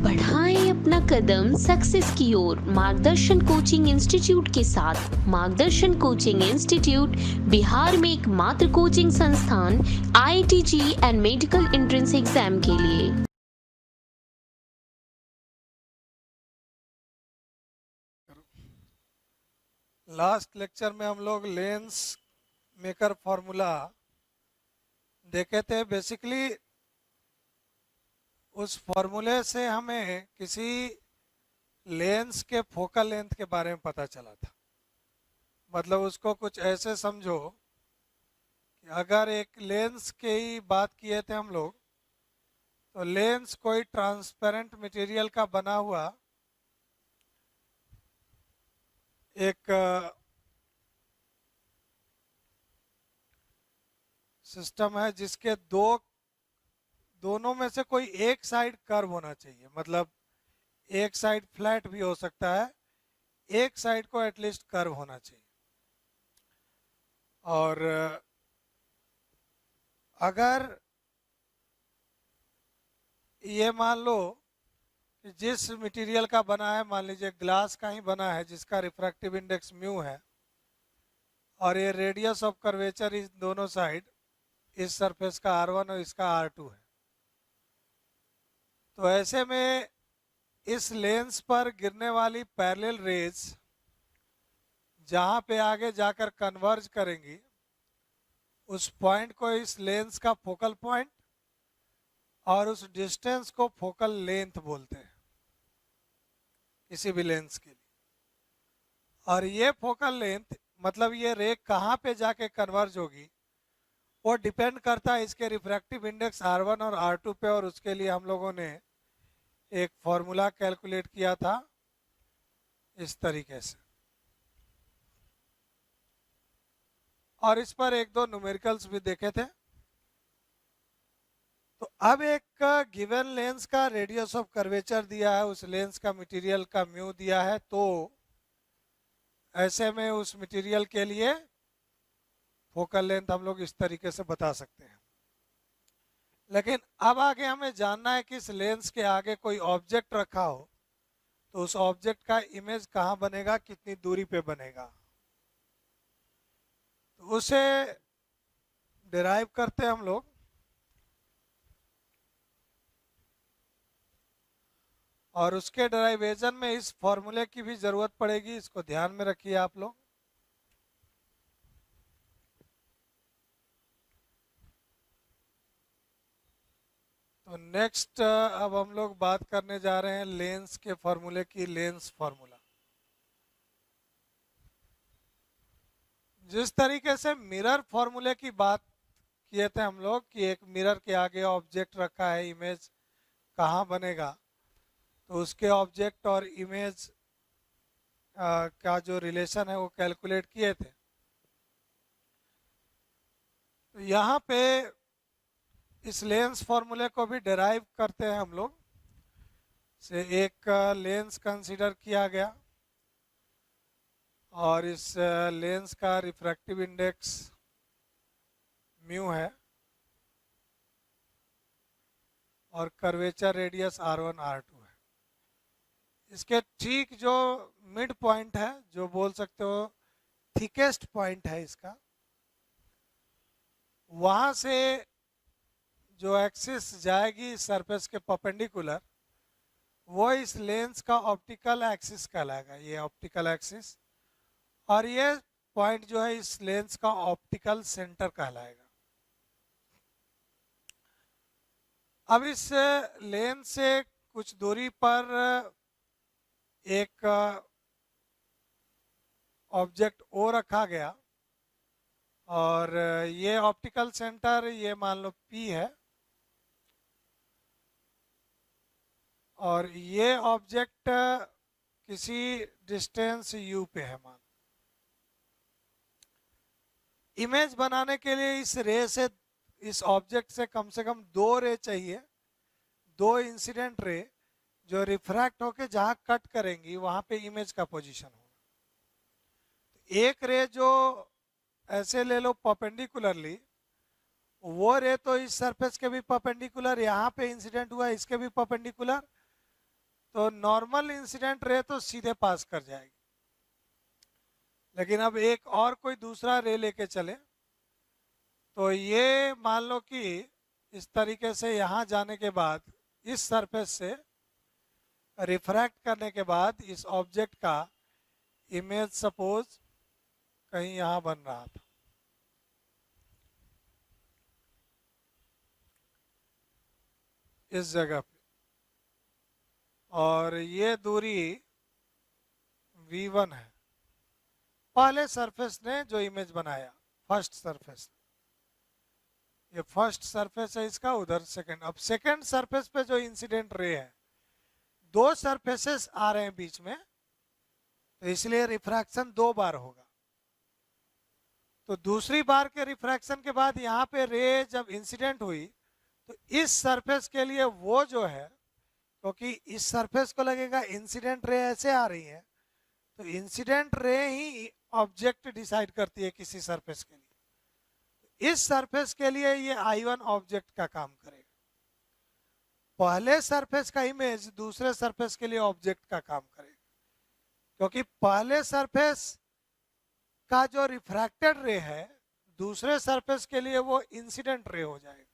बढ़ाएं अपना कदम सक्सेस की ओर मार्गदर्शन कोचिंग इंस्टीट्यूट के साथ। मार्गदर्शन कोचिंग इंस्टीट्यूट बिहार में एकमात्र कोचिंग संस्थान IIT JEE and medical entrance exam के लिए। लास्ट लेक्चर में हम लोग लेंस मेकर फॉर्मूला देखे थे। बेसिकली उस फॉर्मूले से हमें किसी लेंस के फोकल लेंथ के बारे में पता चला था। मतलब उसको कुछ ऐसे समझो कि अगर एक लेंस की ही बात किए थे हम लोग, तो लेंस कोई ट्रांसपेरेंट मटेरियल का बना हुआ एक सिस्टम है जिसके दोनों में से कोई एक साइड कर्व होना चाहिए। मतलब एक साइड फ्लैट भी हो सकता है, एक साइड को एटलीस्ट कर्व होना चाहिए। और अगर ये मान लो कि जिस मटेरियल का बना है, मान लीजिए ग्लास का ही बना है जिसका रिफ्रैक्टिव इंडेक्स म्यू है, और ये रेडियस ऑफ कर्वेचर इस दोनों साइड, इस सरफेस का R1 और इसका R2 है, तो ऐसे में इस लेंस पर गिरने वाली पैरेलल रेज जहां पे आगे जाकर कन्वर्ज करेंगी, उस पॉइंट को इस लेंस का फोकल पॉइंट और उस डिस्टेंस को फोकल लेंथ बोलते हैं किसी भी लेंस के लिए। और ये फोकल लेंथ, मतलब ये रे कहाँ पे जाके कन्वर्ज होगी, वो डिपेंड करता है इसके रिफ्रैक्टिव इंडेक्स R1 और R2 पे। और उसके लिए हम लोगों ने एक फॉर्मूला कैलकुलेट किया था इस तरीके से, और इस पर एक दो न्यूमेरिकल्स भी देखे थे। तो अब एक गिवन लेंस का रेडियस ऑफ कर्वेचर दिया है, उस लेंस का मटेरियल का म्यू दिया है, तो ऐसे में उस मटेरियल के लिए फोकल लेंथ हम लोग इस तरीके से बता सकते हैं। लेकिन अब आगे हमें जानना है कि इस लेंस के आगे कोई ऑब्जेक्ट रखा हो तो उस ऑब्जेक्ट का इमेज कहाँ बनेगा, कितनी दूरी पे बनेगा। तो उसे डिराइव करते हैं हम लोग। और उसके डेरिवेशन में इस फॉर्मूले की भी जरूरत पड़ेगी, इसको ध्यान में रखिए आप लोग। तो नेक्स्ट अब हम लोग बात करने जा रहे हैं लेंस के फॉर्मूले की। लेंस फॉर्मूला जिस तरीके से मिरर फॉर्मूले की बात किए थे हम लोग कि एक मिरर के आगे ऑब्जेक्ट रखा है, इमेज कहाँ बनेगा, तो उसके ऑब्जेक्ट और इमेज का जो रिलेशन है वो कैलकुलेट किए थे। तो यहाँ पे इस लेंस फॉर्मूले को भी डिराइव करते हैं हम लोग। से एक लेंस कंसीडर किया गया और इस लेंस का रिफ्रैक्टिव इंडेक्स म्यू है और कर्वेचर रेडियस R1 R2 है। इसके ठीक जो मिड पॉइंट है, जो बोल सकते हो थिकेस्ट पॉइंट है इसका, वहां से जो एक्सिस जाएगी सरफेस के परपेंडिकुलर, वो इस लेंस का ऑप्टिकल एक्सिस कहलाएगा। ये ऑप्टिकल एक्सिस, और ये पॉइंट जो है इस लेंस का ऑप्टिकल सेंटर कहलाएगा। अब इस लेंस से कुछ दूरी पर एक ऑब्जेक्ट ओ रखा गया, और ये ऑप्टिकल सेंटर ये मान लो P है, और ये ऑब्जेक्ट किसी डिस्टेंस U पे है। मान इमेज बनाने के लिए इस रे से, इस ऑब्जेक्ट से कम दो रे चाहिए, दो इंसिडेंट रे जो रिफ्रैक्ट होके जहां कट करेंगी वहां पे इमेज का पोजीशन होगा। एक रे जो ऐसे ले लो परपेंडिकुलरली, वो रे तो इस सरफेस के भी परपेंडिकुलर, यहाँ पे इंसिडेंट हुआ इसके भी परपेंडिकुलर, तो नॉर्मल इंसिडेंट रे तो सीधे पास कर जाएगी, लेकिन अब एक और कोई दूसरा रे लेके चले तो ये मान लो कि इस तरीके से यहाँ जाने के बाद इस सरफेस से रिफ्रैक्ट करने के बाद इस ऑब्जेक्ट का इमेज सपोज कहीं यहाँ बन रहा था, इस जगह पे, और ये दूरी v1 है। पहले सरफेस ने जो इमेज बनाया, फर्स्ट सरफेस, ये फर्स्ट सरफेस है इसका, उधर सेकंड। अब सेकंड सरफेस पे जो इंसिडेंट रे है, दो सरफेसेस आ रहे हैं बीच में, तो इसलिए रिफ्रैक्शन दो बार होगा। तो दूसरी बार के रिफ्रैक्शन के बाद यहाँ पे रे जब इंसिडेंट हुई तो इस सरफेस के लिए वो जो है, क्योंकि इस सरफेस को लगेगा इंसिडेंट रे ऐसे आ रही है, तो इंसिडेंट रे ही ऑब्जेक्ट डिसाइड करती है किसी सरफेस के लिए। इस सरफेस के लिए ये I1 ऑब्जेक्ट का काम करेगा। पहले सरफेस का इमेज दूसरे सरफेस के लिए ऑब्जेक्ट का काम करेगा, क्योंकि पहले सरफेस का जो रिफ्रैक्टेड रे है दूसरे सरफेस के लिए वो इंसिडेंट रे हो जाएगा।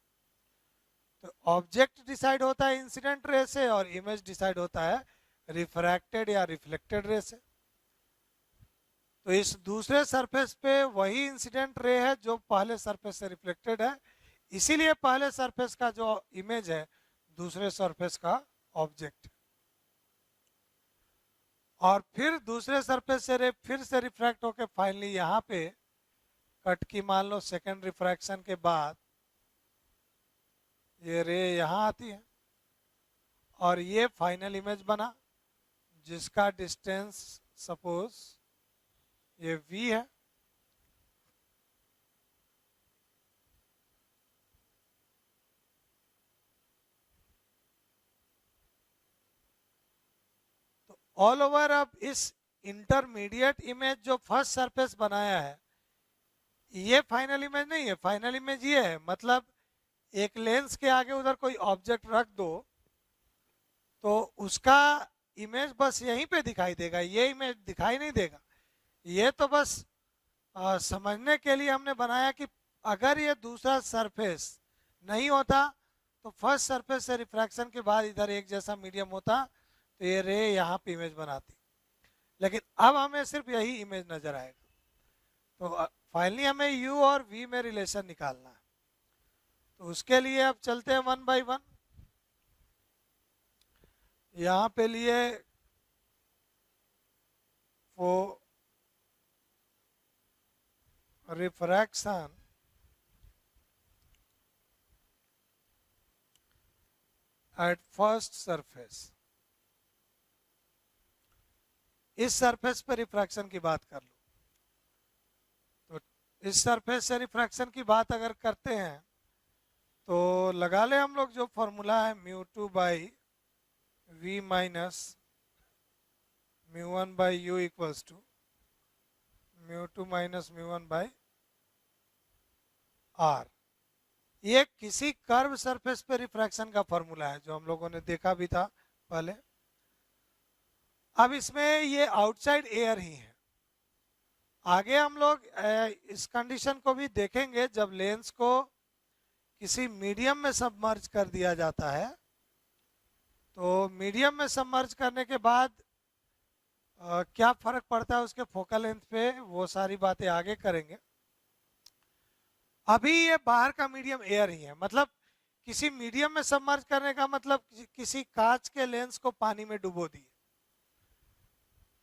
तो ऑब्जेक्ट डिसाइड होता है इंसिडेंट रे से और इमेज डिसाइड होता है रिफ्रैक्टेड या रिफ्लेक्टेड रे से। तो इस दूसरे सरफेस पे वही इंसिडेंट रे है जो पहले सरफेस से रिफ्लेक्टेड है, इसीलिए पहले सरफेस का जो इमेज है दूसरे सरफेस का ऑब्जेक्ट। और फिर दूसरे सरफेस से रे फिर से रिफ्रैक्ट होकर फाइनली यहाँ पे कट की, मान लो सेकंड रिफ्रैक्शन के बाद ये रे यहाँ आती है और ये फाइनल इमेज बना जिसका डिस्टेंस सपोज ये v है। तो ऑल ओवर अब इस इंटरमीडिएट इमेज जो फर्स्ट सरफेस बनाया है, ये फाइनल इमेज नहीं है, फाइनल इमेज ये है। मतलब एक लेंस के आगे उधर कोई ऑब्जेक्ट रख दो तो उसका इमेज बस यहीं पे दिखाई देगा, ये इमेज दिखाई नहीं देगा। ये तो बस समझने के लिए हमने बनाया कि अगर ये दूसरा सरफेस नहीं होता तो फर्स्ट सरफेस से रिफ्रैक्शन के बाद इधर एक जैसा मीडियम होता तो ये रे यहाँ पे इमेज बनाती, लेकिन अब हमें सिर्फ यही इमेज नजर आएगा। तो फाइनली हमें u और v में रिलेशन निकालना है। तो उसके लिए अब चलते हैं 1 by 1। यहाँ पे लिए वो रिफ्रैक्शन एट फर्स्ट सरफेस, इस सरफेस पे रिफ्रैक्शन की बात कर लो। तो इस सरफेस से रिफ्रैक्शन की बात अगर करते हैं तो लगा ले हम लोग जो फॉर्मूला है μ2 by v minus μ1 by u equals to μ2 minus μ1 by r। ये किसी कर्व सरफेस पे रिफ्रैक्शन का फॉर्मूला है जो हम लोगों ने देखा भी था पहले। अब इसमें ये आउटसाइड एयर ही है। आगे हम लोग इस कंडीशन को भी देखेंगे जब लेंस को किसी मीडियम में सबमर्ज कर दिया जाता है। तो मीडियम में सबमर्ज करने के बाद क्या फर्क पड़ता है उसके फोकल लेंथ पे, वो सारी बातें आगे करेंगे। अभी ये बाहर का मीडियम एयर ही है। मतलब किसी मीडियम में सबमर्ज करने का मतलब किसी कांच के लेंस को पानी में डुबो दिए,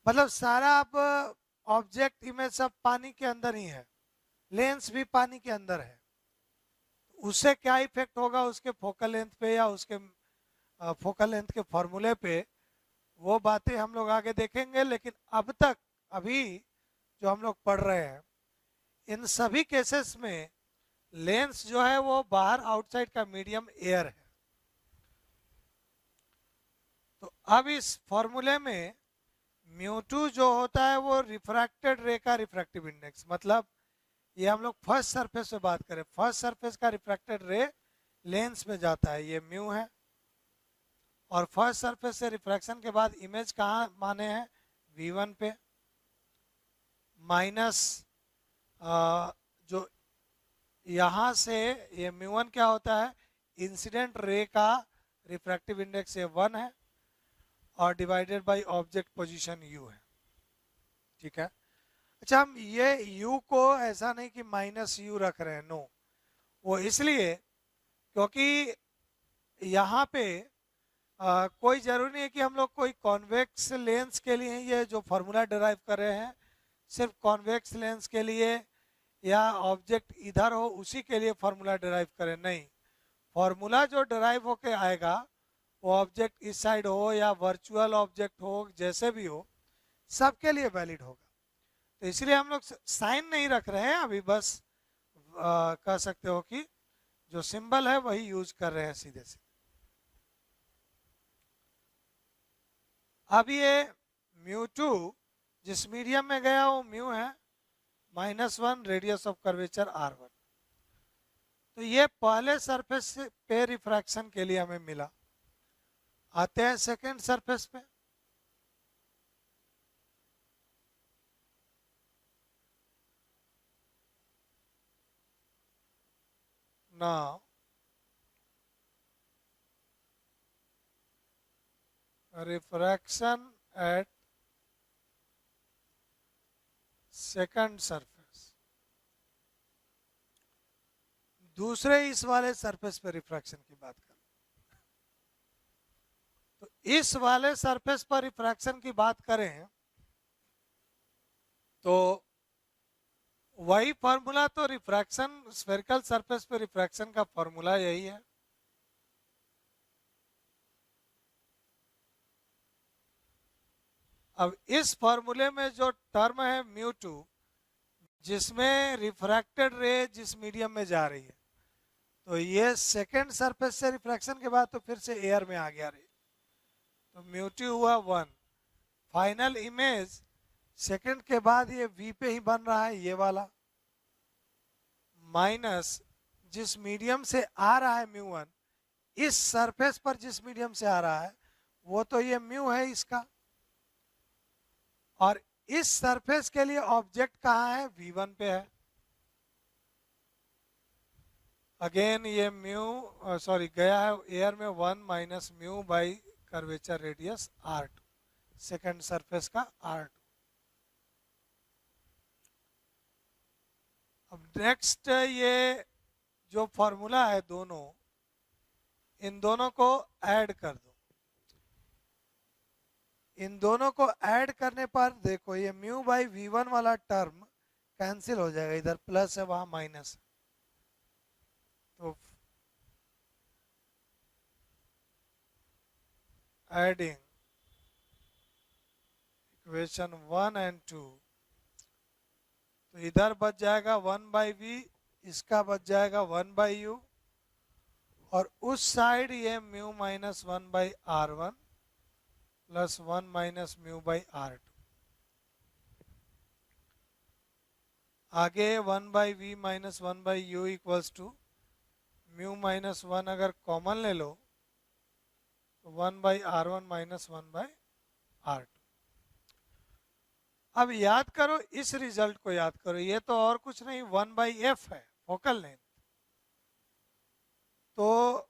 मतलब सारा अब ऑब्जेक्ट इमेज सब पानी के अंदर ही है, लेंस भी पानी के अंदर है। उससे क्या इफेक्ट होगा उसके फोकल लेंथ पे या उसके फोकल लेंथ के फॉर्मूले पे, वो बातें हम लोग आगे देखेंगे। लेकिन अब तक अभी जो हम लोग पढ़ रहे हैं इन सभी केसेस में लेंस जो है वो बाहर आउटसाइड का मीडियम एयर है। तो अब इस फॉर्मूले में μ2 जो होता है वो रिफ्रैक्टेड रे का रिफ्रैक्टिव इंडेक्स, मतलब ये हम लोग फर्स्ट सरफेस पे बात करें, फर्स्ट सरफेस का रिफ्रैक्टेड रे लेंस में जाता है, ये म्यू है। और फर्स्ट सरफेस से रिफ्रैक्शन के बाद इमेज कहाँ माने हैं, V1 पे, माइनस जो यहाँ से ये μ1 क्या होता है, इंसिडेंट रे का रिफ्रैक्टिव इंडेक्स ये 1 है और divided by object position u है, ठीक है। अच्छा, हम ये u को ऐसा नहीं कि माइनस u रख रहे हैं, नो, वो इसलिए क्योंकि यहाँ पे कोई जरूरी नहीं है कि हम लोग कोई कॉन्वेक्स लेंस के लिए ये जो फॉर्मूला डिराइव कर रहे हैं सिर्फ कॉन्वेक्स लेंस के लिए या ऑब्जेक्ट इधर हो उसी के लिए फॉर्मूला डिराइव करें, नहीं, फॉर्मूला जो डिराइव होके आएगा वो ऑब्जेक्ट इस साइड हो या वर्चुअल ऑब्जेक्ट हो, जैसे भी हो, सबके लिए वैलिड होगा। तो इसलिए हम लोग साइन नहीं रख रहे हैं अभी, बस कह सकते हो कि जो सिंबल है वही यूज कर रहे हैं सीधे सीधे। अब ये μ2 जिस मीडियम में गया वो म्यू है, -1 रेडियस ऑफ कर्वेचर r1। तो ये पहले सरफेस पे रिफ्रैक्शन के लिए हमें मिला। आते हैं सेकेंड सरफेस पे। Now refraction at second surface, दूसरे इस वाले सरफेस पे रिफ्रैक्शन की बात करें तो इस वाले सरफेस पर रिफ्रैक्शन की बात करें तो वही फॉर्मूला, तो रिफ्रैक्शन स्फेरिकल सरफेस पे रिफ्रैक्शन का फॉर्मूला यही है। अब इस फॉर्मूले में जो टर्म है μ2 जिसमें रिफ्रैक्टेड रे जिस मीडियम में जा रही है, तो ये सेकेंड सरफेस से रिफ्रैक्शन के बाद तो फिर से एयर में आ गया रे, तो μ2 हुआ 1। फाइनल इमेज सेकेंड के बाद ये V पे ही बन रहा है, ये वाला, माइनस जिस मीडियम से आ रहा है μ1, इस सरफेस पर जिस मीडियम से आ रहा है वो तो ये म्यू है इसका, और इस सरफेस के लिए ऑब्जेक्ट कहाँ है, V1 पे है। अगेन ये म्यू सॉरी गया है एयर में 1 minus mu by curvature radius R2, second surface का R2। अब नेक्स्ट ये जो फॉर्मूला है दोनों, इन दोनों को ऐड कर दो। इन दोनों को ऐड करने पर देखो ये म्यू बाई V1 वाला टर्म कैंसिल हो जाएगा, इधर प्लस है वहां माइनस है, तो एडिंग इक्वेशन 1 एंड 2, तो इधर बच जाएगा 1 बाई वी, इसका बच जाएगा 1 बाई यू, और उस साइड ये mu minus 1 by R1 plus 1 minus mu by R2। आगे 1 by V minus 1 by U equals to mu minus 1 अगर कॉमन ले लो तो 1 by R1 minus 1 by R2। अब याद करो, इस रिजल्ट को याद करो, ये तो और कुछ नहीं 1 बाई एफ है फोकल लेंथ, तो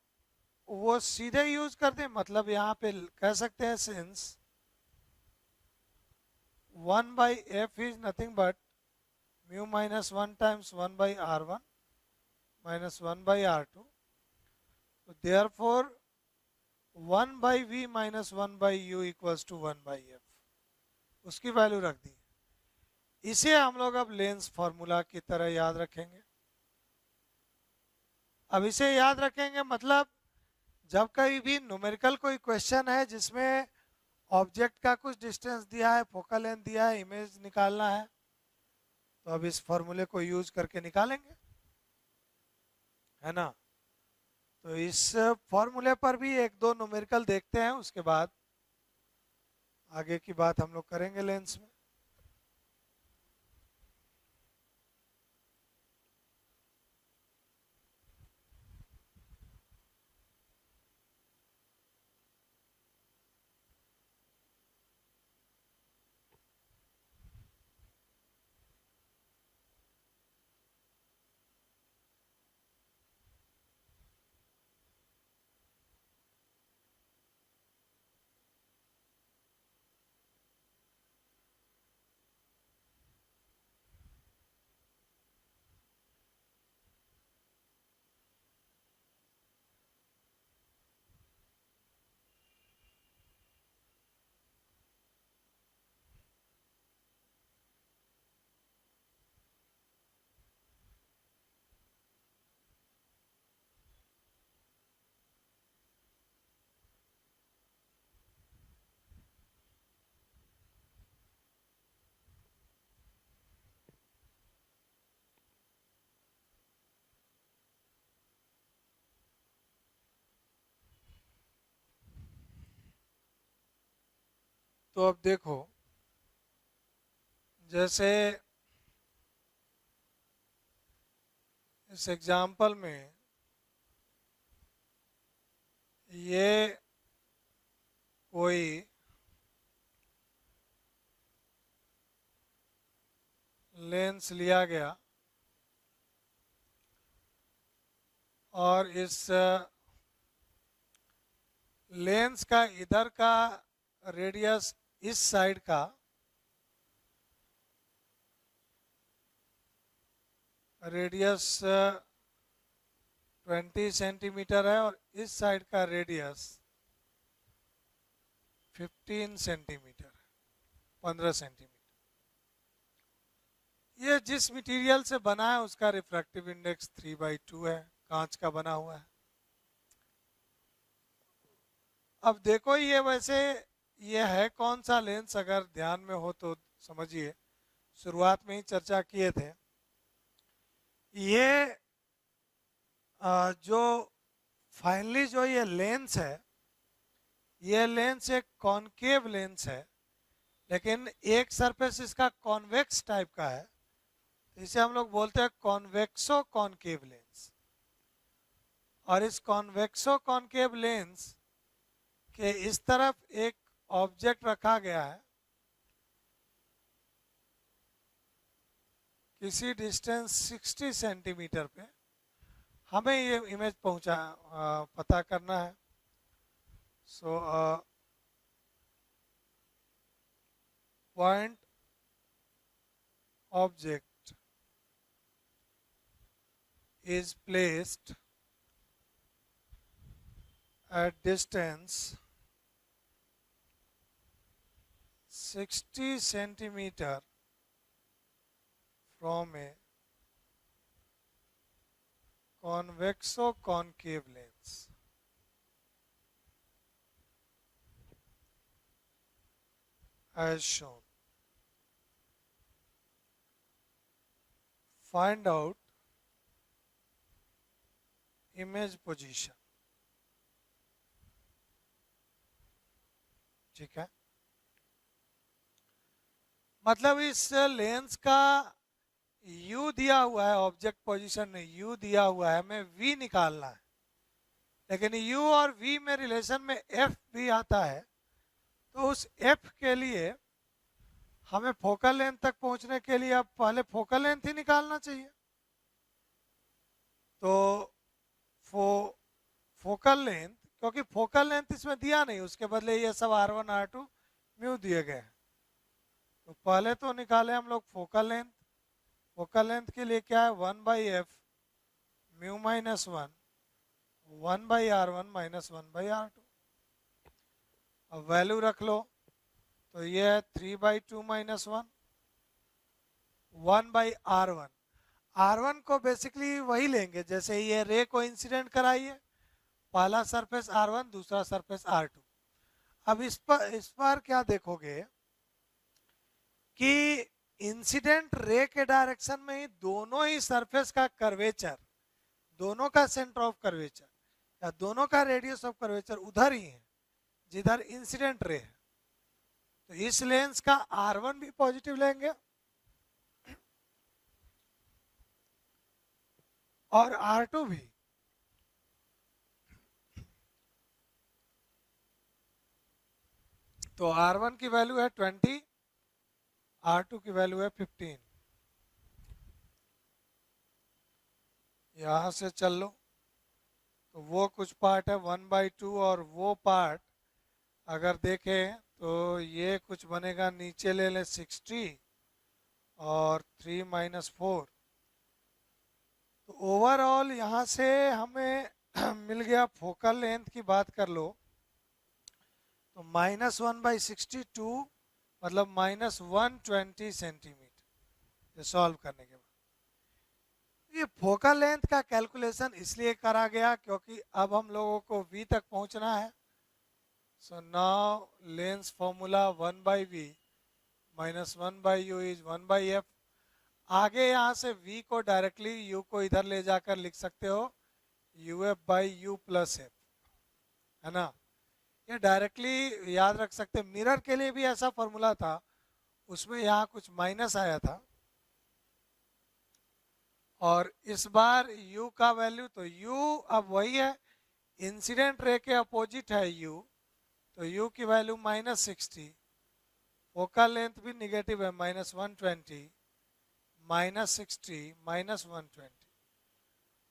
वो सीधे यूज कर दे, मतलब यहाँ पे कह सकते हैं since 1 by F is nothing but mu minus 1 times 1 by R1 minus 1 by R2, तो therefore 1 by V minus 1 by U equals to 1 by F, उसकी वैल्यू रख दी। इसे हम लोग अब लेंस फॉर्मूला की तरह याद रखेंगे। अब इसे याद रखेंगे मतलब जब कहीं भी न्यूमेरिकल कोई क्वेश्चन है जिसमें ऑब्जेक्ट का कुछ डिस्टेंस दिया है, फोकल लेंथ दिया है, इमेज निकालना है, तो अब इस फॉर्मूले को यूज करके निकालेंगे, है ना। तो इस फॉर्मूले पर भी एक दो न्यूमेरिकल देखते हैं, उसके बाद आगे की बात हम लोग करेंगे लेंस में। तो अब देखो, जैसे इस एग्जाम्पल में ये कोई लेंस लिया गया और इस लेंस का इधर का रेडियस इस साइड का रेडियस 20 सेंटीमीटर है और इस साइड का रेडियस 15 सेंटीमीटर, 15 सेंटीमीटर। ये जिस मटेरियल से बना है उसका रिफ्रैक्टिव इंडेक्स 3/2 है, कांच का बना हुआ है। अब देखो ये वैसे ये है कौन सा लेंस, अगर ध्यान में हो तो समझिए, शुरुआत में ही चर्चा किए थे। ये जो फाइनली जो ये लेंस है, ये लेंस एक कॉनकेव लेंस है, लेकिन एक सरफेस इसका कॉन्वेक्स टाइप का है, इसे हम लोग बोलते हैं कॉन्वेक्सो कॉनकेव लेंस। और इस कॉन्वेक्सो कॉनकेव लेंस के इस तरफ एक ऑब्जेक्ट रखा गया है किसी डिस्टेंस 60 सेंटीमीटर पे। हमें ये इमेज पता करना है। So point object is placed at distance 60 centimeter from a convexo-concave lens. As shown. Find out image position. ठीक है, मतलब इस लेंस का u दिया हुआ है, ऑब्जेक्ट पोजीशन में u दिया हुआ है, हमें v निकालना है। लेकिन u और v में रिलेशन में f भी आता है, तो उस f के लिए हमें फोकल लेंथ तक पहुंचने के लिए अब पहले फोकल लेंथ ही निकालना चाहिए। तो फोकल लेंथ, क्योंकि फोकल लेंथ इसमें दिया नहीं, उसके बदले ये सब r1 r2 म्यू दिए गए हैं। तो पहले तो निकाले हम लोग फोकल लेंथ। फोकल लेंथ के लिए क्या है, 1/f mu minus 1, 1/r1 minus 1/r2। अब वैल्यू रख लो, तो ये है 3/2 माइनस 1, 1/r1। R1 को बेसिकली वही लेंगे जैसे ये रे को इंसिडेंट कराइए, पहला सरफेस R1, दूसरा सरफेस R2। अब इस पर क्या देखोगे कि इंसिडेंट रे के डायरेक्शन में ही दोनों ही सरफेस का कर्वेचर, दोनों का सेंटर ऑफ कर्वेचर या दोनों का रेडियस ऑफ कर्वेचर उधर ही है जिधर इंसिडेंट रे है। तो इस लेंस का R1 भी पॉजिटिव लेंगे और R2 भी। तो R1 की वैल्यू है 20, R2 की वैल्यू है 15। यहां से चल लो, तो वो कुछ पार्ट है 1/2 और वो पार्ट अगर देखें तो ये कुछ बनेगा, नीचे ले लें 60 और 3 - 4। तो ओवरऑल यहाँ से हमें मिल गया, फोकल लेंथ की बात कर लो तो -1/62 मतलब -120 सेंटीमीटर। ये सॉल्व करने के बाद ये फोकल लेंथ का कैलकुलेशन इसलिए करा गया क्योंकि अब हम लोगों को v तक पहुंचना है। So now lens formula 1/v minus 1/u is 1/f। आगे यहाँ से v को डायरेक्टली u को इधर ले जाकर लिख सकते हो uf/u + f, है ना। ये डायरेक्टली याद रख सकते हैं। मिरर के लिए भी ऐसा फॉर्मूला था, उसमें यहाँ कुछ माइनस आया था, और इस बार u का वैल्यू, तो u अब वही है, इंसिडेंट रे के अपोजिट है u, तो u की वैल्यू -60, फोकल लेंथ भी निगेटिव है -120, -60, -120,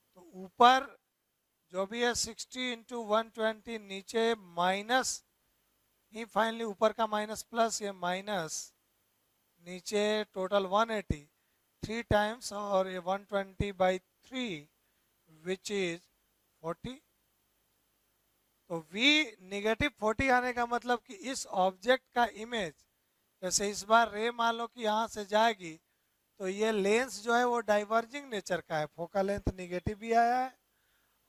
तो ऊपर जो भी है 60 इंटू 120, नीचे माइनस ही, फाइनली ऊपर का माइनस प्लस, ये माइनस, नीचे टोटल 180, 3 टाइम्स, और ये 120/3 विच इज 40। तो v -40 आने का मतलब कि इस ऑब्जेक्ट का इमेज, जैसे इस बार रे मान लो कि यहाँ से जाएगी, तो ये लेंस जो है वो डाइवर्जिंग नेचर का है, फोकल लेंथ निगेटिव भी आया है,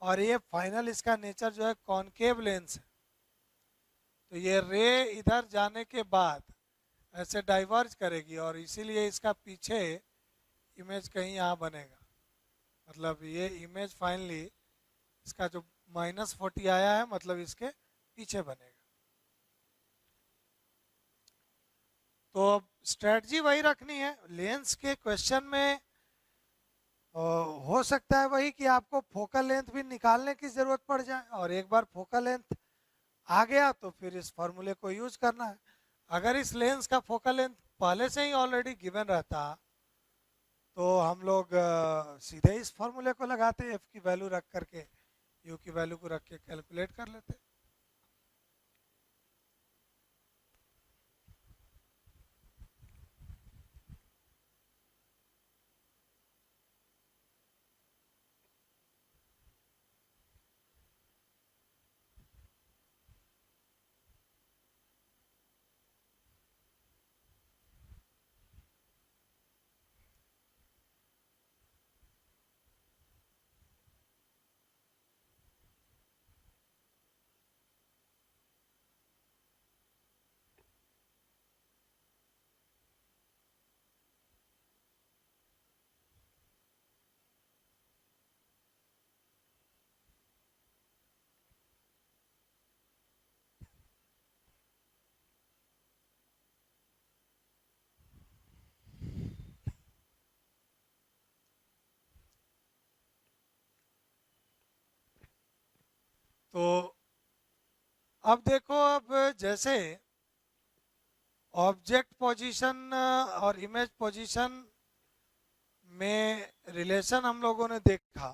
और ये फाइनल इसका नेचर जो है कॉनकेव लेंस है। तो ये रे इधर जाने के बाद ऐसे डाइवर्ज करेगी, और इसीलिए इसका पीछे इमेज कहीं यहाँ बनेगा, मतलब ये इमेज फाइनली इसका जो -40 आया है, मतलब इसके पीछे बनेगा। तो स्ट्रेटजी वही रखनी है। लेंस के क्वेश्चन में हो सकता है वही कि आपको फोकल लेंथ भी निकालने की जरूरत पड़ जाए, और एक बार फोकल लेंथ आ गया तो फिर इस फॉर्मूले को यूज करना है। अगर इस लेंस का फोकल लेंथ पहले से ही ऑलरेडी गिवन रहता, तो हम लोग सीधे इस फॉर्मूले को लगाते, एफ की वैल्यू रख करके, यू की वैल्यू को रख के कैलकुलेट कर लेते। तो अब देखो, अब जैसे ऑब्जेक्ट पोजीशन और इमेज पोजीशन में रिलेशन हम लोगों ने देखा।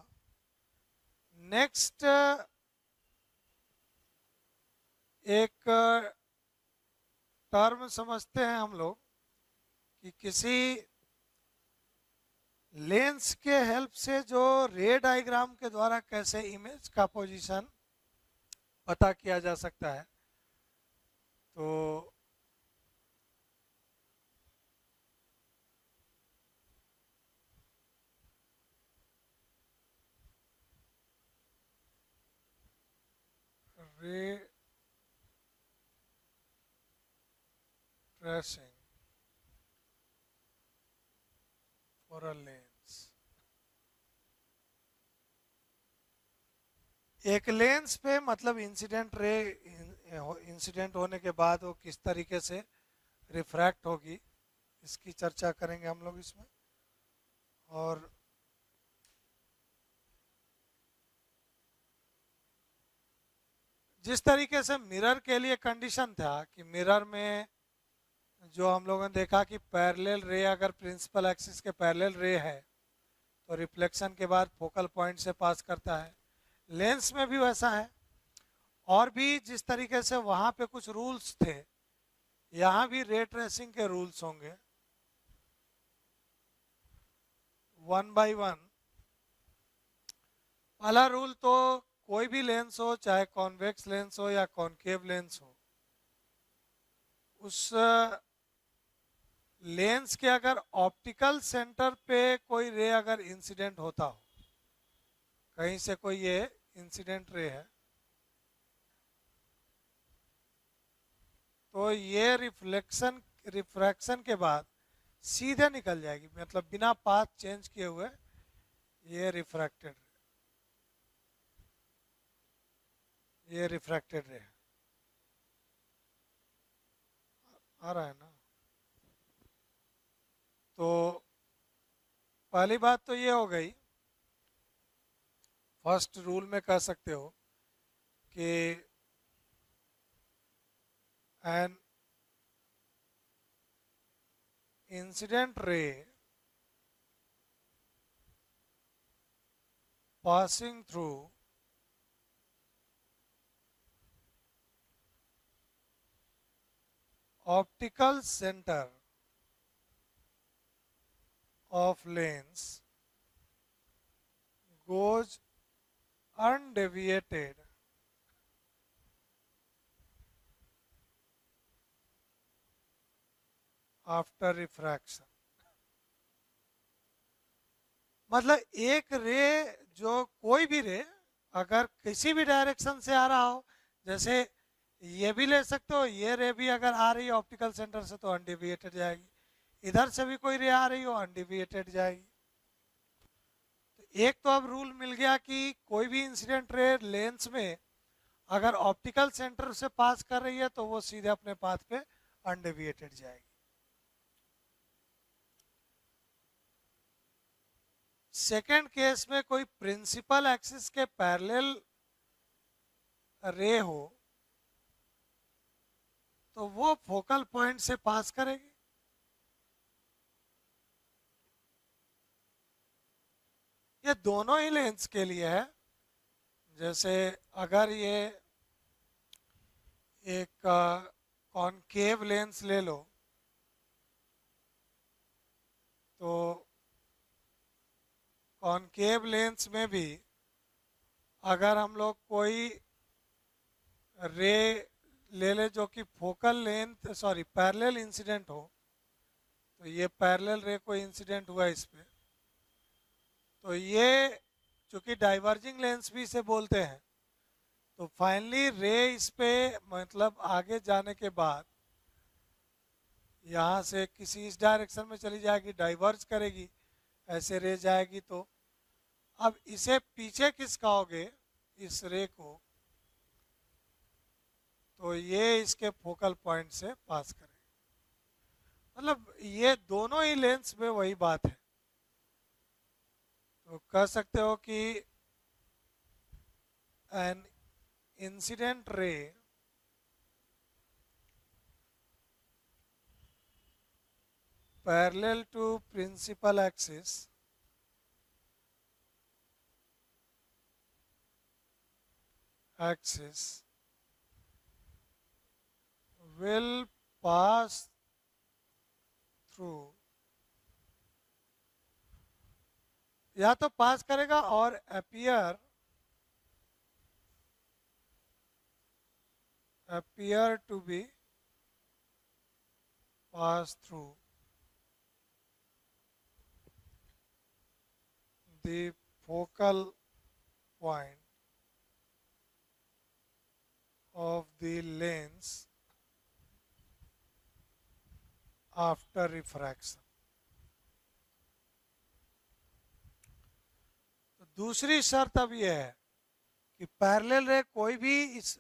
नेक्स्ट एक टर्म समझते हैं हम लोग कि किसी लेंस के हेल्प से जो रे डायग्राम के द्वारा कैसे इमेज का पोजीशन पता किया जा सकता है। तो ray tracing for a lens, एक लेंस पे मतलब इंसिडेंट रे इंसिडेंट होने के बाद वो किस तरीके से रिफ्रैक्ट होगी, इसकी चर्चा करेंगे हम लोग इसमें। और जिस तरीके से मिरर के लिए कंडीशन था कि मिरर में जो हम लोगों ने देखा कि पैरेलल रे अगर प्रिंसिपल एक्सिस के पैरेलल रे है तो रिफ्लेक्शन के बाद फोकल पॉइंट से पास करता है, लेंस में भी वैसा है। और भी जिस तरीके से वहां पे कुछ रूल्स थे, यहाँ भी रे ट्रेसिंग के रूल्स होंगे 1 बाय 1। पहला रूल तो कोई भी लेंस हो, चाहे कॉन्वेक्स लेंस हो या कॉनकेव लेंस हो, उस लेंस के अगर ऑप्टिकल सेंटर पे कोई रे अगर इंसिडेंट होता हो, कहीं से कोई ये इंसिडेंट रे है, तो ये रिफ्रैक्शन के बाद सीधे निकल जाएगी, मतलब बिना पाथ चेंज किए हुए ये रिफ्रैक्टेड रे है। आ रहा है ना। तो पहली बात तो ये हो गई, फर्स्ट रूल में कह सकते हो कि an incident ray passing through optical center of lens goes undeviated after refraction। मतलब एक रे, जो कोई भी रे अगर किसी भी डायरेक्शन से आ रहा हो, जैसे ये भी ले सकते हो, ये रे भी अगर आ रही है ऑप्टिकल सेंटर से तो अनडिविएटेड जाएगी, इधर से भी कोई रे आ रही हो अनडिविएटेड जाएगी। तो एक तो अब रूल मिल गया कि कोई भी इंसिडेंट रे लेंस में अगर ऑप्टिकल सेंटर से पास कर रही है तो वो सीधे अपने पाथ पे अनडिविएटेड जाएगी। सेकेंड केस में कोई प्रिंसिपल एक्सिस के पैरेलल रे हो तो वो फोकल पॉइंट से पास करेगी। ये दोनों ही लेंस के लिए है। जैसे अगर ये एक कॉनकेव लेंस ले लो तो कॉनकेव लेंस में भी अगर हम लोग कोई रे ले ले जो कि फोकल लेंथ पैरेलल इंसिडेंट हो, तो ये पैरेलल रे को इंसिडेंट हुआ इस पे, तो ये चूंकि डाइवर्जिंग लेंस भी इसे बोलते हैं, तो फाइनली रे इस पे मतलब आगे जाने के बाद यहाँ से किसी इस डायरेक्शन में चली जाएगी, डाइवर्ज करेगी, ऐसे रे जाएगी। तो अब इसे पीछे खिसकाओगे इस रे को तो ये इसके फोकल पॉइंट से पास करेगी। मतलब ये दोनों ही लेंस में वही बात है। तो कह सकते हो कि an incident ray parallel to principal axis will pass through, या तो पास करेगा और appear to be pass through the focal point of the lens after refraction। तो दूसरी शर्त अब यह है कि पैरेलल रे कोई भी इस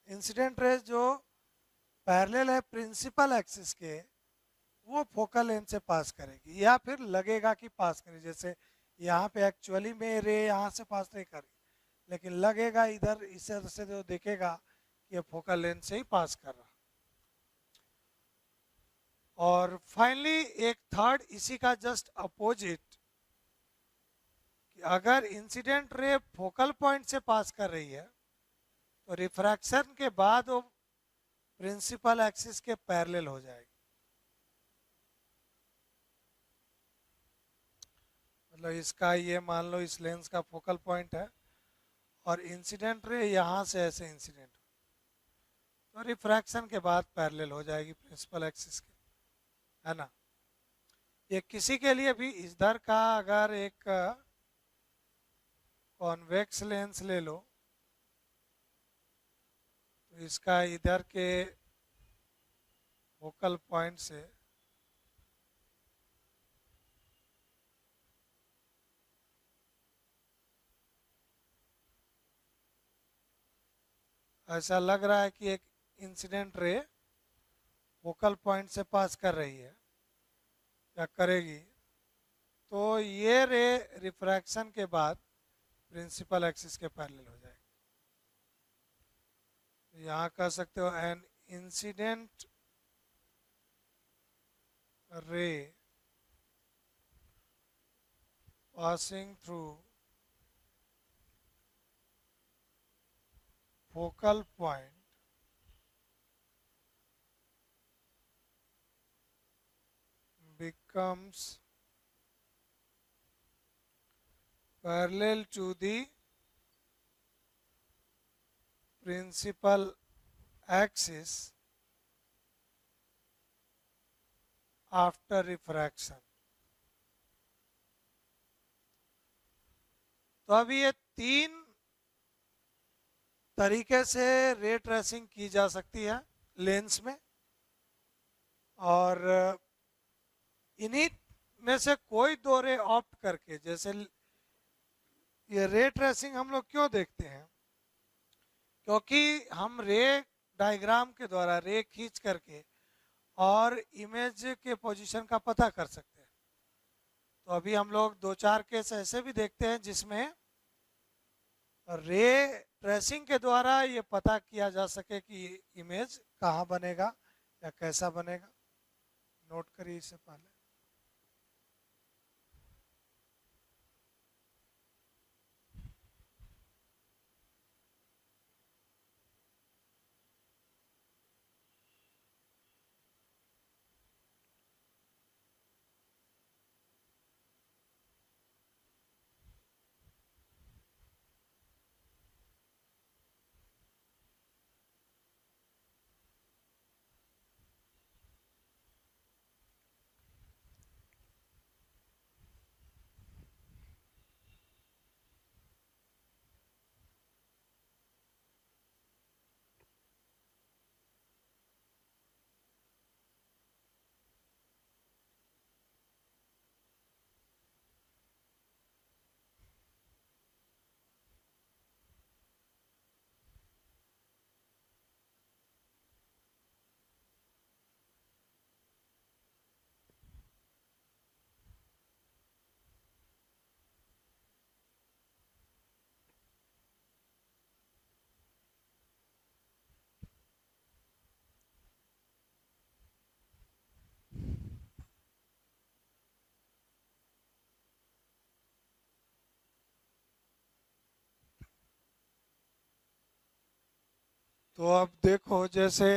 इंसिडेंट रे जो पैरेलल है प्रिंसिपल एक्सिस के, वो फोकल लेंथ से पास करेगी या फिर लगेगा कि पास करेगी। जैसे यहाँ पे एक्चुअली में रे यहाँ से पास नहीं करेगी, लेकिन लगेगा इधर इस तरह से जो देखेगा कि ये फोकल लेंथ से ही पास कर रहा। और फाइनली एक थर्ड इसी का जस्ट अपोजिट, कि अगर इंसिडेंट रे फोकल पॉइंट से पास कर रही है तो रिफ्रैक्शन के बाद वो प्रिंसिपल एक्सिस के पैरेलल हो जाएगी। मतलब इसका ये मान लो इस लेंस का फोकल पॉइंट है और इंसिडेंट रे यहाँ से ऐसे इंसिडेंट, तो रिफ्रैक्शन के बाद पैरेलल हो जाएगी प्रिंसिपल एक्सिस के, है ना। ये किसी के लिए भी इधर का अगर एक कॉन्वेक्स लेंस ले लो तो इसका इधर के फोकल पॉइंट से ऐसा लग रहा है कि एक इंसिडेंट रे फोकल पॉइंट से पास कर रही है या करेगी, तो ये रे रिफ्रैक्शन के बाद प्रिंसिपल एक्सिस के पैरेलल हो जाएगी। यहाँ कह सकते हो an incident ray passing through focal point becomes parallel to the principal axis after refraction। तो अब ये तीन तरीके से रे ट्रेसिंग की जा सकती है लेंस में, और इन्हीं में से कोई दो रे ऑप्ट करके, जैसे ये रे ट्रेसिंग हम लोग क्यों देखते हैं, क्योंकि हम रे डायग्राम के द्वारा रे खींच करके और इमेज के पोजीशन का पता कर सकते हैं। तो अभी हम लोग दो चार केस ऐसे भी देखते हैं जिसमें रे ट्रेसिंग के द्वारा ये पता किया जा सके कि इमेज कहाँ बनेगा या कैसा बनेगा। नोट करिए इससे पहले। तो अब देखो, जैसे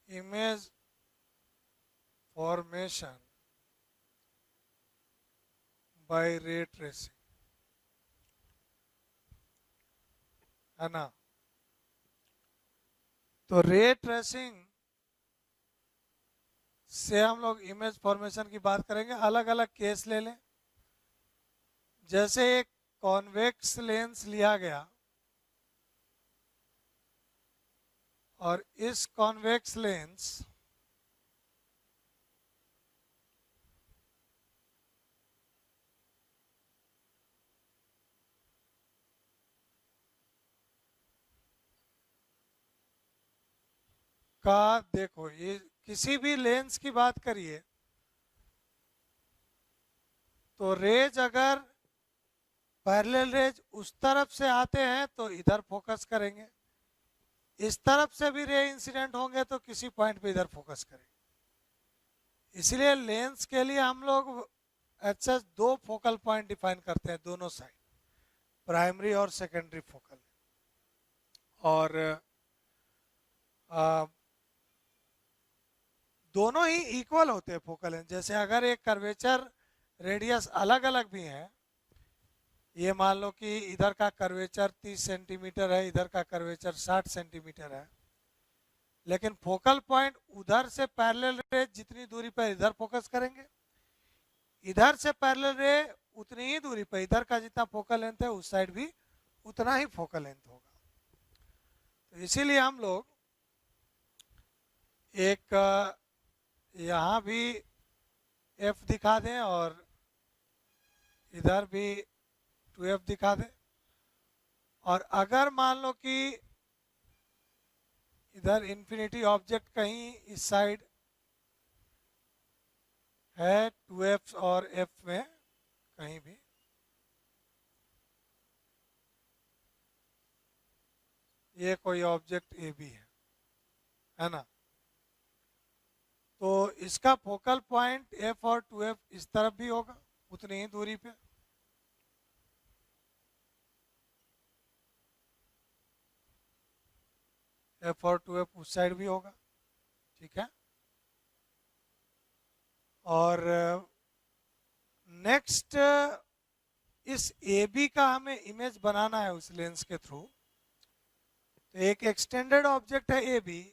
image formation by ray tracing, है ना। तो रे ट्रेसिंग से हम लोग इमेज फॉर्मेशन की बात करेंगे। अलग अलग केस ले लें। जैसे एक कॉन्वेक्स लेंस लिया गया और इस कॉन्वेक्स लेंस का, देखो ये किसी भी लेंस की बात करिए तो रेज अगर पैरेलल रेज उस तरफ से आते हैं तो इधर फोकस करेंगे, इस तरफ से भी रे इंसिडेंट होंगे तो किसी पॉइंट पे इधर फोकस करेंगे। इसलिए लेंस के लिए हम लोग ऐसे दो फोकल पॉइंट डिफाइन करते हैं दोनों साइड, प्राइमरी और सेकेंडरी फोकल। और दोनों ही इक्वल होते हैं फोकल लेंथ। जैसे अगर एक कर्वेचर रेडियस अलग अलग भी है, ये मान लो कि इधर का कर्वेचर 30 सेंटीमीटर है, इधर का कर्वेचर 60 सेंटीमीटर है, लेकिन फोकल पॉइंट उधर से पैरेलल रे जितनी दूरी पर इधर फोकस करेंगे, इधर से पैरेलल रे उतनी ही दूरी पर इधर का जितना फोकल लेंथ है उस साइड भी उतना ही फोकल लेंथ होगा। तो इसीलिए हम लोग एक यहाँ भी F दिखा दें और इधर भी 2f दिखा दे। और अगर मान लो कि इधर इन्फिनिटी ऑब्जेक्ट कहीं इस साइड है 2f और f में कहीं भी, ये कोई ऑब्जेक्ट ए भी है ना, तो इसका फोकल पॉइंट f और 2f इस तरफ भी होगा उतनी ही दूरी पे। f और 2f उस साइड भी होगा, ठीक है। और नेक्स्ट इस AB का हमें इमेज बनाना है उस लेंस के थ्रू। तो एक एक्सटेंडेड ऑब्जेक्ट है AB,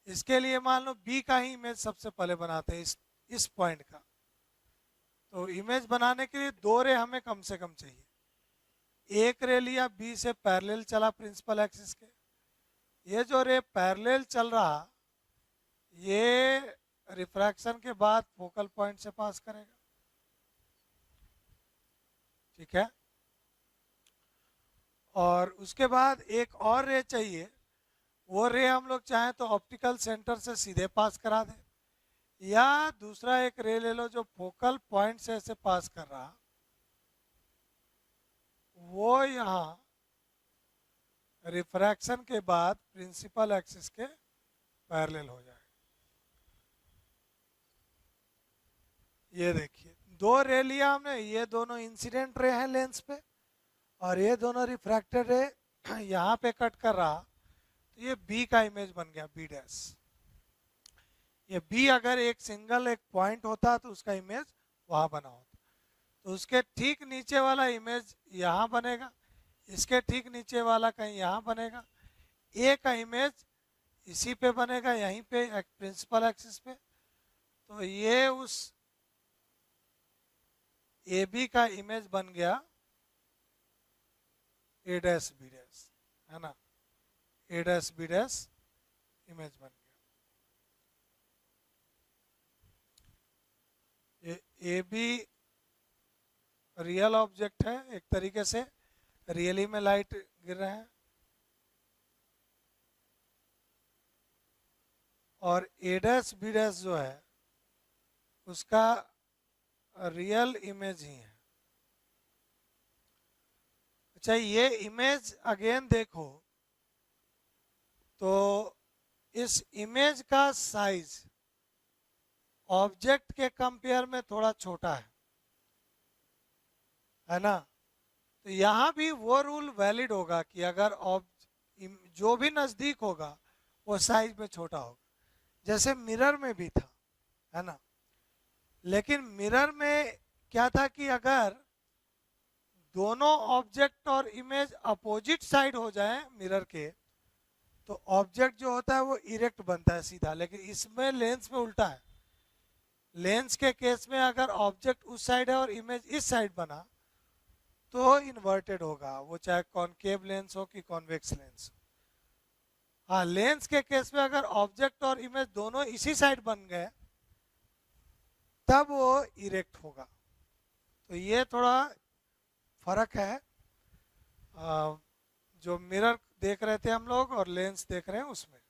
इसके लिए मान लो B का ही इमेज सबसे पहले बनाते हैं, इस पॉइंट का। तो इमेज बनाने के लिए 2 रे हमें कम से कम चाहिए। एक रे लिया B से पैरेलल चला प्रिंसिपल एक्सिस के, ये जो रे पैरेलल चल रहा ये रिफ्रैक्शन के बाद फोकल पॉइंट से पास करेगा, ठीक है। और उसके बाद एक और रे चाहिए, वो रे हम लोग चाहें तो ऑप्टिकल सेंटर से सीधे पास करा दें, या दूसरा एक रे ले लो जो फोकल पॉइंट से ऐसे पास कर रहा, वो यहाँ रिफ्रैक्शन के बाद प्रिंसिपल एक्सिस के पैरेलल हो जाए। ये देखिए 2 रे लिया हमने, ये दोनों इंसिडेंट रे हैं लेंस पे और ये दोनों रिफ्रैक्टेड रे यहाँ पे कट कर रहा, तो ये B का इमेज बन गया B डैश। ये B अगर एक सिंगल एक पॉइंट होता तो उसका इमेज वहां बना होता, तो उसके ठीक नीचे वाला इमेज यहाँ बनेगा, इसके ठीक नीचे वाला कहीं यहाँ बनेगा, A का इमेज इसी पे बनेगा यहीं पे प्रिंसिपल एक्सिस पे। तो ये उस AB का इमेज बन गया A डैश B डैश, है ना, A dash B dash image बन गया। ये AB रियल ऑब्जेक्ट है, एक तरीके से रियली में लाइट गिर रहा है, और A डैश B डैश जो है उसका रियल इमेज ही है। अच्छा, ये इमेज अगेन देखो तो इस इमेज का साइज ऑब्जेक्ट के कंपेयर में थोड़ा छोटा है ना। तो यहाँ भी वो रूल वैलिड होगा कि अगर जो भी नजदीक होगा वो साइज में छोटा होगा, जैसे मिरर में भी था, है ना। लेकिन मिरर में क्या था कि अगर दोनों ऑब्जेक्ट और इमेज अपोजिट साइड हो जाए मिरर के, तो ऑब्जेक्ट जो होता है वो इरेक्ट बनता है सीधा, लेकिन इसमें लेंस में उल्टा है। लेंस के केस में अगर ऑब्जेक्ट उस साइड है और इमेज इस साइड बना तो इन्वर्टेड होगा, वो चाहे कॉनकेव लेंस हो कि कॉन्वेक्स लेंस हो। हाँ, लेंस के केस में अगर ऑब्जेक्ट और इमेज दोनों इसी साइड बन गए तब वो इरेक्ट होगा। तो ये थोड़ा फर्क है जो मिरर देख रहे थे हम लोग और लेंस देख रहे हैं उसमें।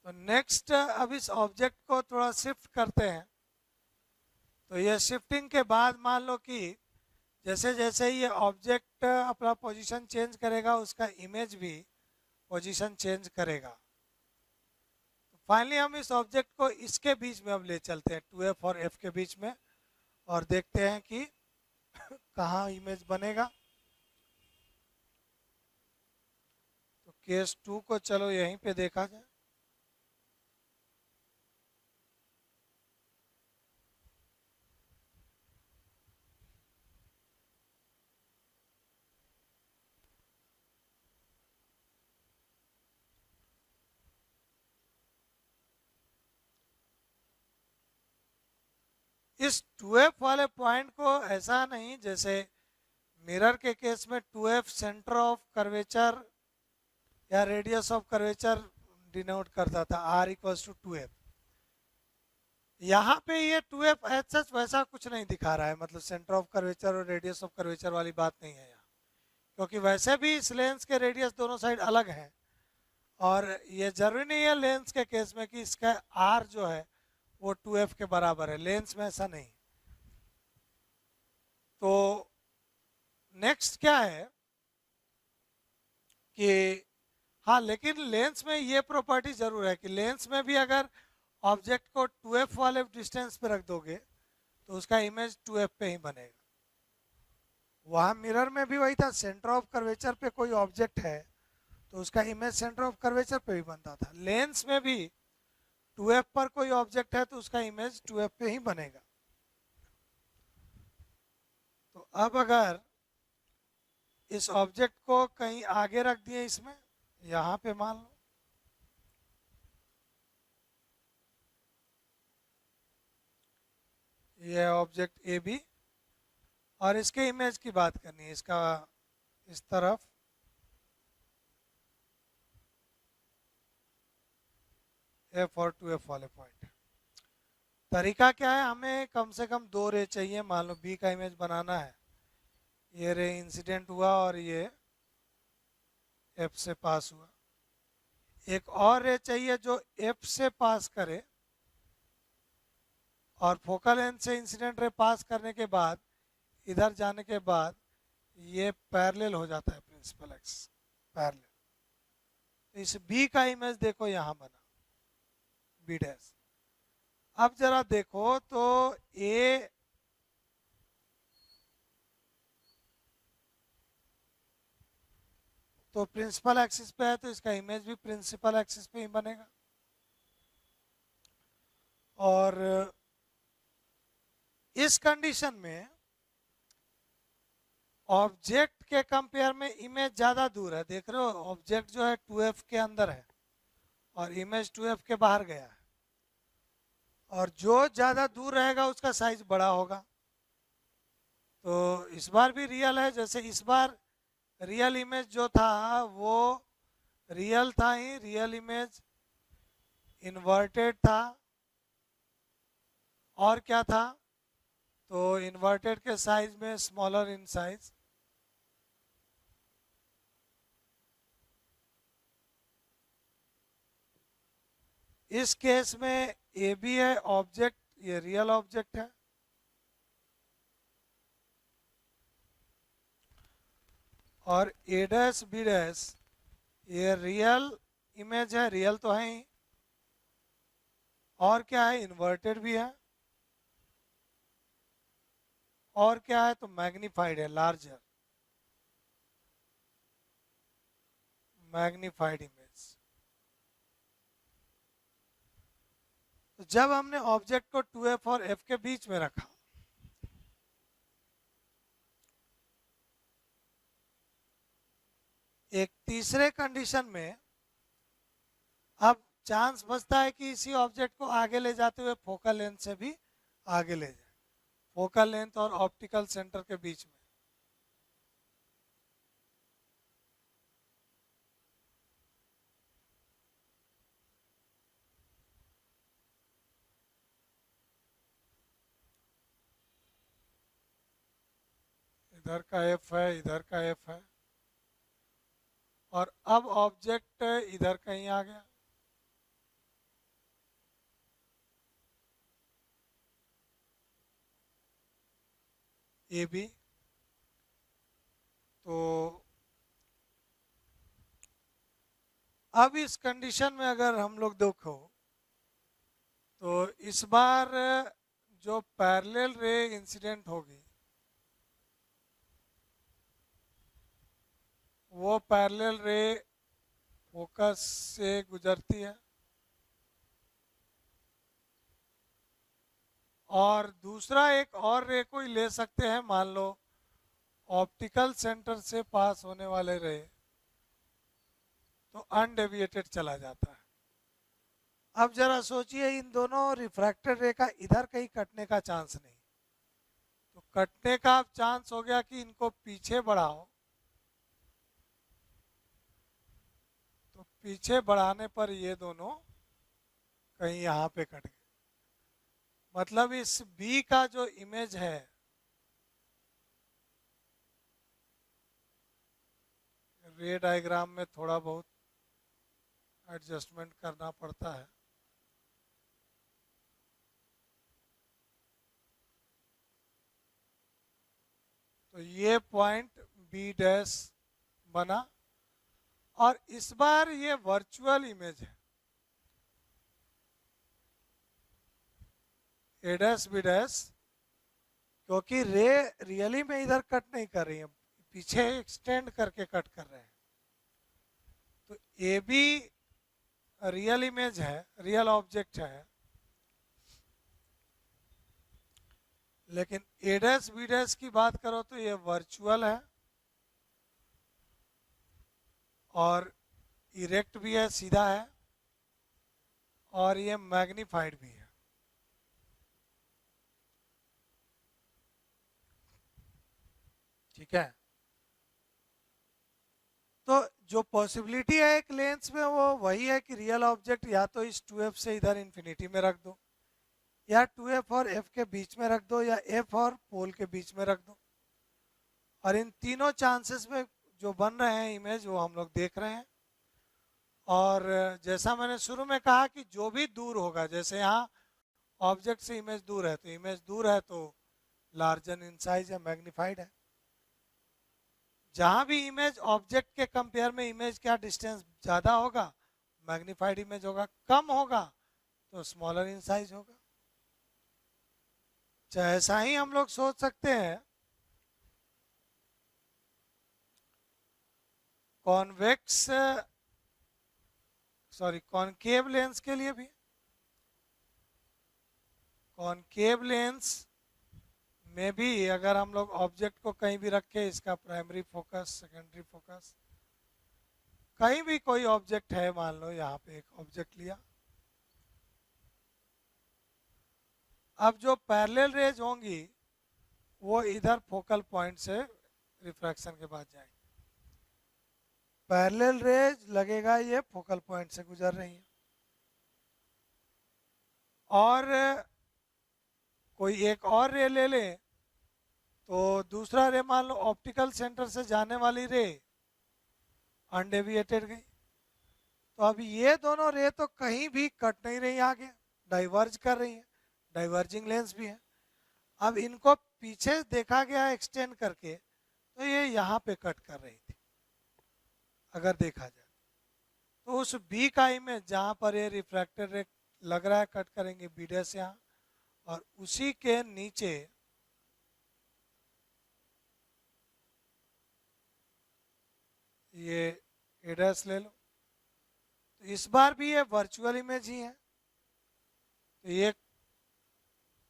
तो नेक्स्ट अब इस ऑब्जेक्ट को थोड़ा शिफ्ट करते हैं। तो ये शिफ्टिंग के बाद मान लो कि जैसे जैसे ये ऑब्जेक्ट अपना पोजीशन चेंज करेगा उसका इमेज भी पोजीशन चेंज करेगा। तो फाइनली हम इस ऑब्जेक्ट को इसके बीच में अब ले चलते हैं 2f और f के बीच में, और देखते हैं कि कहाँ इमेज बनेगा। तो केस 2 को चलो यहीं पे देखा जाए। इस 2f वाले पॉइंट को ऐसा नहीं जैसे मिरर के केस में 2f सेंटर ऑफ कर्वेचर या रेडियस ऑफ कर्वेचर डिनोट करता था, r इक्वल्स टू 2f। यहाँ पे ये 2f एच सच वैसा कुछ नहीं दिखा रहा है, मतलब सेंटर ऑफ कर्वेचर और रेडियस ऑफ कर्वेचर वाली बात नहीं है यहाँ, क्योंकि वैसे भी इस लेंस के रेडियस दोनों साइड अलग हैं, और ये जरूरी नहीं है लेंस के केस में कि इसका आर जो है वो 2f के बराबर है, लेंस में ऐसा नहीं। तो नेक्स्ट क्या है कि हाँ, लेकिन लेंस में ये प्रॉपर्टी जरूर है कि लेंस में भी अगर ऑब्जेक्ट को 2f वाले डिस्टेंस पे रख दोगे तो उसका इमेज 2f पे ही बनेगा। वहाँ मिरर में भी वही था, सेंटर ऑफ कर्वेचर पे कोई ऑब्जेक्ट है तो उसका इमेज सेंटर ऑफ कर्वेचर पे भी बनता था। लेंस में भी 2f पर कोई ऑब्जेक्ट है तो उसका इमेज 2f पे ही बनेगा। तो अब अगर इस ऑब्जेक्ट को कहीं आगे रख दिए, इसमें यहाँ पे मान लो, ये ऑब्जेक्ट ए बी, और इसके इमेज की बात करनी है, इसका इस तरफ एफ और 2f वाले पॉइंट। तरीका क्या है, हमें कम से कम 2 रे चाहिए। मान लो बी का इमेज बनाना है, ये रे इंसिडेंट हुआ और ये एफ से पास हुआ। एक और रे चाहिए जो एफ से पास करे और फोकल लेंथ से इंसिडेंट रे पास करने के बाद इधर जाने के बाद ये पैरेलल हो जाता है प्रिंसिपल एक्सिस, पैरेलल। तो इस बी का इमेज देखो यहाँ बना, बी डैश। अब जरा देखो तो ए तो प्रिंसिपल एक्सिस पे है तो इसका इमेज भी प्रिंसिपल एक्सिस पे ही बनेगा। और इस कंडीशन में ऑब्जेक्ट के कंपेयर में इमेज ज्यादा दूर है। देख रहे हो, ऑब्जेक्ट जो है 2f के अंदर है और इमेज 2f के बाहर गया है, और जो ज्यादा दूर रहेगा उसका साइज बड़ा होगा। तो इस बार भी रियल है, जैसे इस बार रियल इमेज जो था वो रियल था ही, रियल इमेज इन्वर्टेड था। और क्या था, तो इन्वर्टेड के साइज में स्मॉलर इन साइज। इस केस में ए बी है ऑब्जेक्ट, ये रियल ऑब्जेक्ट है, और ए डैश बी डैश ये रियल इमेज है, रियल तो है ही, और क्या है, इन्वर्टेड भी है, और क्या है, तो मैग्नीफाइड है, लार्जर, मैग्नीफाइड इमेज। तो जब हमने ऑब्जेक्ट को 2f और f के बीच में रखा, एक तीसरे कंडीशन में अब चांस बचता है कि इसी ऑब्जेक्ट को आगे ले जाते हुए फोकल लेंथ से भी आगे ले जाए, फोकल लेंथ और ऑप्टिकल सेंटर के बीच में। इधर का f है, इधर का f है, और अब ऑब्जेक्ट इधर कहीं आ गया। ए बी, तो अब इस कंडीशन में अगर हम लोग देखो तो इस बार जो पैरेलल रे इंसिडेंट होगी वो पैरेलल रे फोकस से गुजरती है, और दूसरा एक और रे को ही ले सकते हैं। मान लो ऑप्टिकल सेंटर से पास होने वाले रे तो अनडेविएटेड चला जाता है। अब जरा सोचिए, इन दोनों रिफ्रैक्टेड रे का इधर कहीं कटने का चांस नहीं, तो कटने का अब चांस हो गया कि इनको पीछे बढ़ाओ, तो पीछे बढ़ाने पर ये दोनों कहीं यहाँ पे कट गए। मतलब इस बी का जो इमेज है, रे डायग्राम में थोड़ा बहुत एडजस्टमेंट करना पड़ता है। तो ये पॉइंट बी डैश बना, और इस बार ये वर्चुअल इमेज है। ए डैश बी डैश, क्योंकि रे रियली में इधर कट नहीं कर रही है, पीछे एक्सटेंड करके कट कर रहे हैं। तो ए बी रियल इमेज है, रियल ऑब्जेक्ट है, लेकिन ए डैश बी डैश की बात करो तो ये वर्चुअल है और इरेक्ट भी है, सीधा है, और ये मैग्नीफाइड भी है। ठीक है, तो जो पॉसिबिलिटी है एक लेंस में वो वही है कि रियल ऑब्जेक्ट या तो इस 2f से इधर इंफिनिटी में रख दो, या 2f और f के बीच में रख दो, या f और पोल के बीच में रख दो। और इन तीनों चांसेस में जो बन रहे हैं इमेज वो हम लोग देख रहे हैं। और जैसा मैंने शुरू में कहा कि जो भी दूर होगा, जैसे यहाँ ऑब्जेक्ट से इमेज दूर है, तो इमेज दूर है तो लार्जर इन साइज है, मैग्नीफाइड है। जहां भी इमेज ऑब्जेक्ट के कंपेयर में इमेज का डिस्टेंस ज्यादा होगा, मैग्नीफाइड इमेज होगा, कम होगा तो स्मॉलर इन साइज होगा। चाहे ऐसा ही हम लोग सोच सकते हैं कॉन्वेक्स कॉनकेव लेंस के लिए भी। कॉनकेव लेंस में भी अगर हम लोग ऑब्जेक्ट को कहीं भी रखें, इसका प्राइमरी फोकस, सेकेंडरी फोकस, कहीं भी कोई ऑब्जेक्ट है, मान लो यहाँ पे एक ऑब्जेक्ट लिया, अब जो पैरेलल रेज होंगी वो इधर फोकल पॉइंट से रिफ्रैक्शन के बाद जाएंगे। पैरेलल रेज लगेगा ये फोकल पॉइंट से गुजर रही है, और कोई एक और रे ले लें तो दूसरा रे, मान लो ऑप्टिकल सेंटर से जाने वाली रे अनडेविएटेड गई, तो अब ये दोनों रे तो कहीं भी कट नहीं रही, आगे डाइवर्ज कर रही है, डाइवर्जिंग लेंस भी है। अब इनको पीछे देखा गया एक्सटेंड करके, तो ये यहाँ पे कट कर रही थी अगर देखा जाए तो। उस बी का इमेज जहाँ पर ये रिफ्रैक्टेड रे लग रहा है कट करेंगे बी डैश यहाँ, और उसी के नीचे ये ए डैश ले लो। तो इस बार भी ये वर्चुअल इमेज ही है। तो ये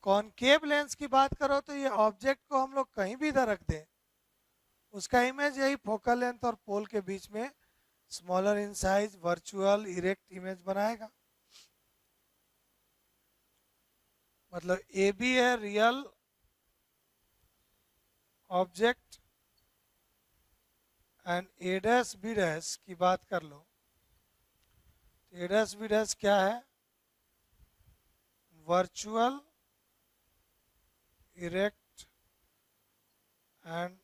कॉनकेव लेंस की बात करो तो ये ऑब्जेक्ट को हम लोग कहीं भी इधर रख दें, उसका इमेज यही फोकल लेंथ और पोल के बीच में smaller in size virtual erect image बनाएगा। मतलब ए बी है real object, and A dash B dash की बात कर लो, ए डैश बी डैश क्या है? Virtual erect and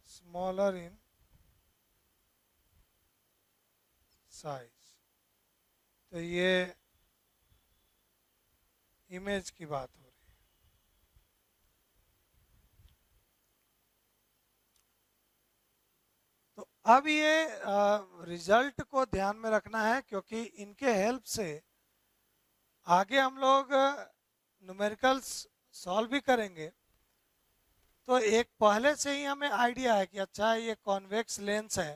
smaller in size. तो ये इमेज की बात हो रही है। तो अब ये रिजल्ट को ध्यान में रखना है, क्योंकि इनके हेल्प से आगे हम लोग न्यूमेरिकल्स सॉल्व भी करेंगे। तो एक पहले से ही हमें आइडिया है कि अच्छा ये कॉन्वेक्स लेंस है,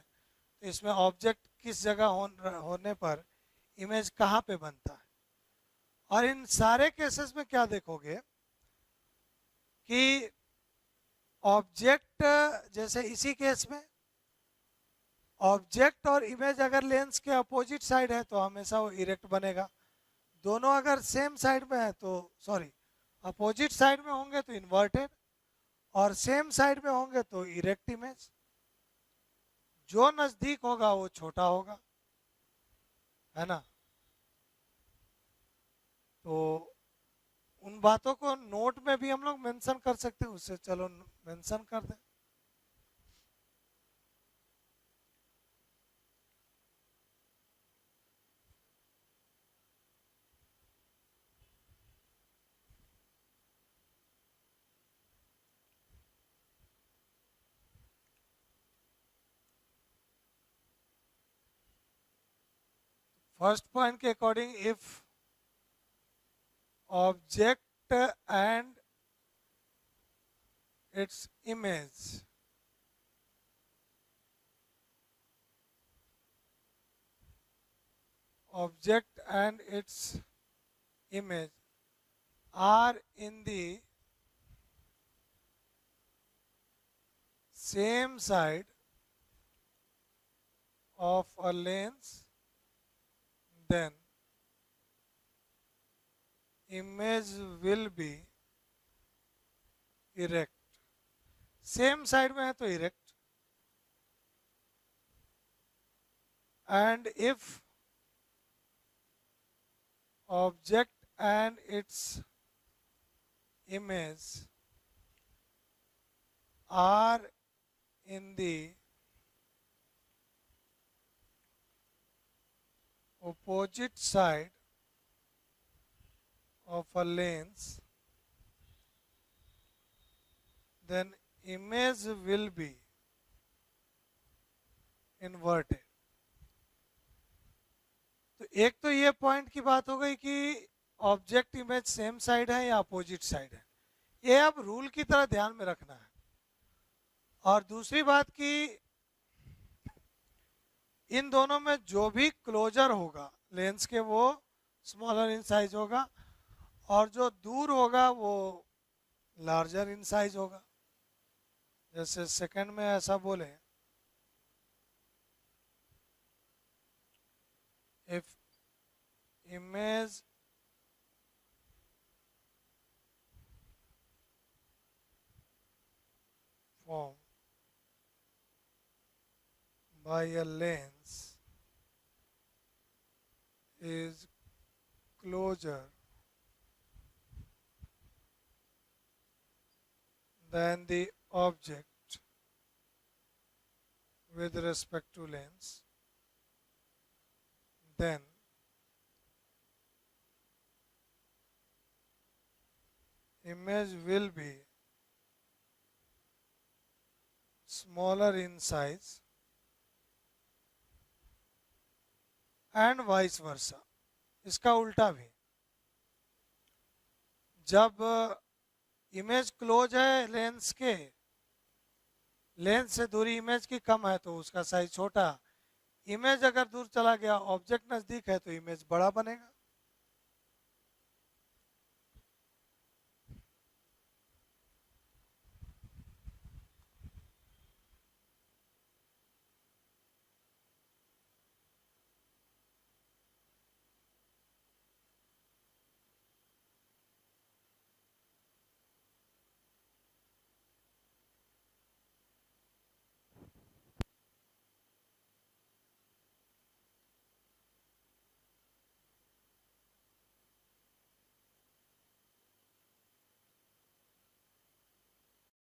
तो इसमें ऑब्जेक्ट किस जगह होने पर इमेज कहाँ पे बनता है। और इन सारे केसेस में क्या देखोगे कि ऑब्जेक्ट, जैसे इसी केस में ऑब्जेक्ट और इमेज अगर लेंस के अपोजिट साइड है तो हमेशा वो इरेक्ट बनेगा। दोनों अगर सेम साइड में है तो अपोजिट साइड में होंगे तो इन्वर्टेड, और सेम साइड में होंगे तो इरेक्ट इमेज। जो नजदीक होगा वो छोटा होगा, है ना। तो उन बातों को नोट में भी हम लोग मेंशन कर सकते हैं, उससे चलो मेंशन कर दें। फर्स्ट पॉइंट के according, if object and its image are in the same side of a lens, then image will be erect. Same side में है तो erect, and if object and its image are in the opposite side of a lens, then image will be inverted. तो एक तो ये point की बात हो गई कि ऑब्जेक्ट इमेज सेम साइड है या अपोजिट साइड है, ये अब रूल की तरह ध्यान में रखना है। और दूसरी बात कि इन दोनों में जो भी क्लोजर होगा लेंस के वो स्मॉलर इन साइज होगा, और जो दूर होगा वो लार्जर इन साइज होगा। जैसे सेकंड में ऐसा बोले, if image formed by a lens is closer than the object with respect to lens, then image will be smaller in size and vice versa. इसका उल्टा भी, जब इमेज क्लोज है लेंस के, लेंस से दूरी इमेज की कम है तो उसका साइज छोटा, इमेज अगर दूर चला गया ऑब्जेक्ट नजदीक है तो इमेज बड़ा बनेगा।